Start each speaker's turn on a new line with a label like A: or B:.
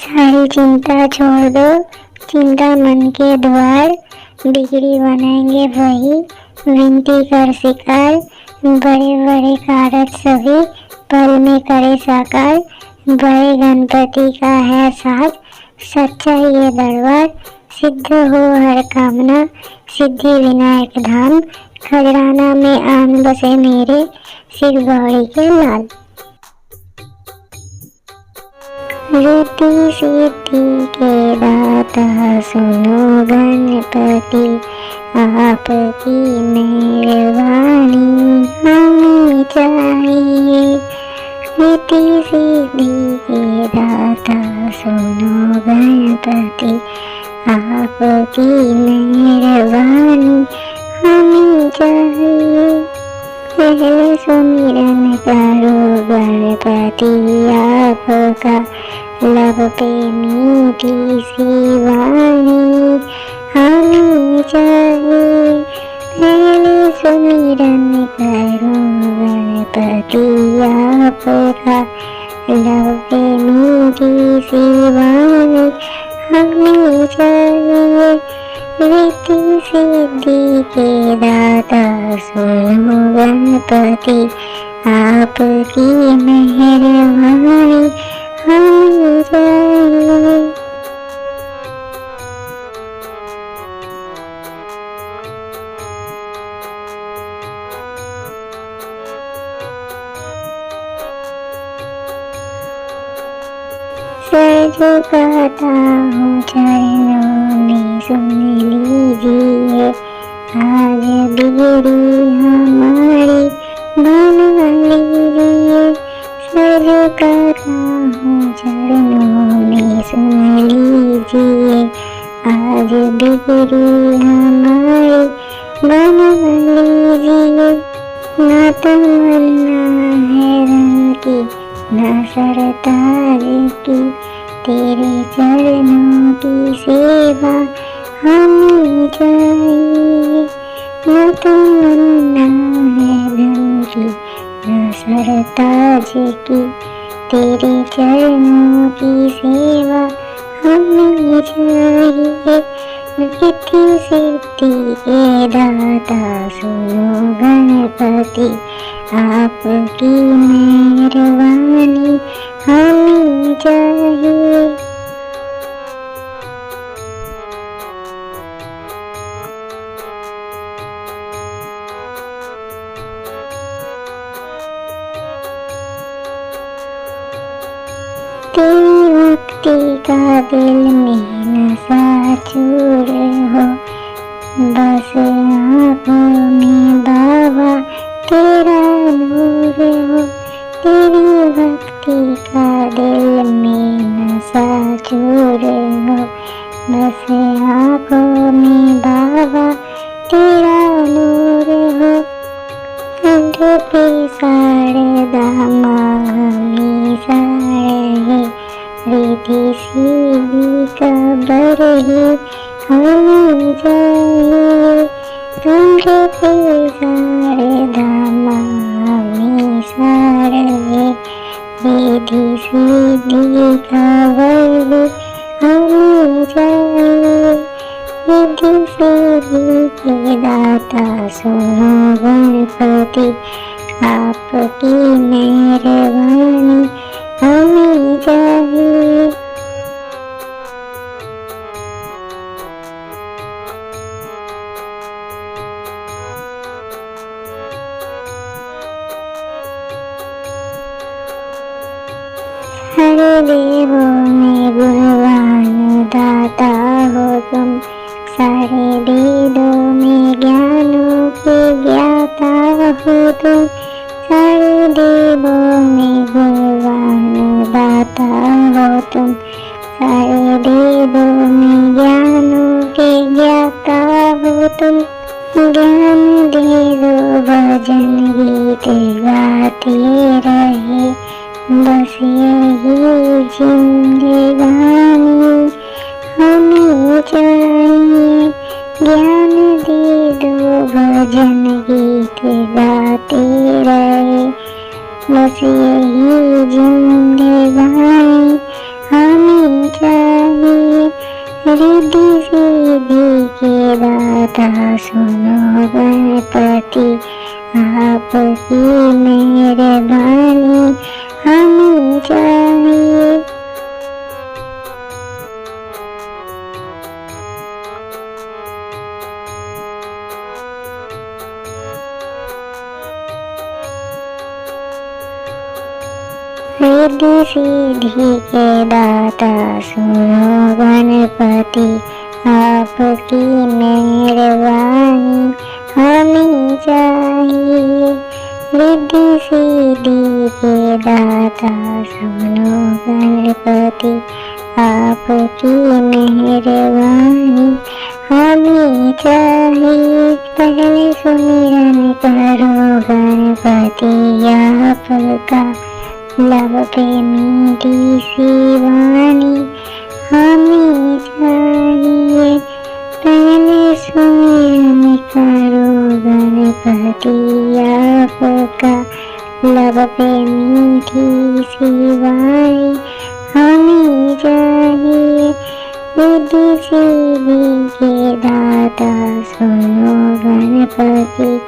A: सारी चिंता छोड़ दो, चिंता मन के द्वार, बिगड़ी बनाएंगे वही, विनती कर शिकार, बड़े बड़े कारज सभी पल में करे साकार, बड़े गणपति का है साथ, सच्चा ये दरबार, सिद्ध हो हर कामना, सिद्धि विनायक धाम, खजराना में आन बसे मेरे, शिव गौरी के लाल। रिद्धि सिद्धि के दाता सुनो गणपति, आपकी मेहरबानी हमें चाहिए। रिद्धि सिद्धि के दाता सुनो गणपति, आपकी मेहरबानी हमें चाहिए। पहले सुमिरन करो गणपति आपका, लब पे मीठी सी वाणी हमें चाहिए। पहले सुमिरन करो गणपति आपका, लब पे मीठी सी वाणी हमें चाहिए। रिद्धि सिद्धि के दाता सुनो गणपति, आपकी मेहरबानी हमें चाहिए। सर झुकाता हूँ चरणों में, सुन लीजिए आज बिगड़ी हमारी बना लीजिए। सर झुकाता हूँ चरणों में, सुन लीजिए आज बिगड़ी हमारी बना लीजिए। ना तमन्ना है रंग की, ना सरताज की, तेरे चरणों की सेवा हमें चाहिए। न तमन्ना है धन की, न सरताज की, तेरे चरणों की सेवा हमें चाहिए। रिद्धि सिद्धि के दाता सुनो गणपति, आपकी मेहरबानी हमें चाहिए। तेरी भक्ति का दिल में नशा चूर हो, बस आँखों में बाबा तेरा नूर हो। तेरी भक्ति का दिल में नशा चूर हो, बस आँखों में बाबा तेरा नूर हो। कंठ पे शारदा माँ हमेशा रहे, रिद्धि सिद्धि का बरही हमें चाहिए। कंठ पे शारदा माँ हमेशा रहे, रिद्धि सिद्धि का बरही हमें चाहिए। रिद्धि सिद्धि के दाता सुनो गणपति, आपकी मेहरबानी हमें चाहिए। हर देवों में गुणवान दाता हो तुम, सारे वेदों में ज्ञानों के ज्ञाता हो तुम। सारे देवों में गुणवान दाता हो तुम, सारे वेदों में ज्ञानों के ज्ञाता हो तुम। ज्ञान दे दो भजन गीत गाते रहे, बस यही जिंदगानी हमें चाहिए। ज्ञान दे दो भजन गीत गाते रहे, बस यही जिंदगानी हमें रिद्धि सिद्धि के दाता सुनो गणपति, आपकी मेहरबानी हमें चाहिए। रिद्धि सिद्धि के दाता सुनो गणपति, आपकी मेहरबानी हमें चाहिए। पहले सुमिरन करो गणपति आपका, लब पे मीठी सी वाणी हमें चाहिए। पहले सुमिरन करो गणपति आपका, लब पे मीठी सी वाणी हमें चाहिए। रिद्धि सिद्धि के दाता सुनो गणपति,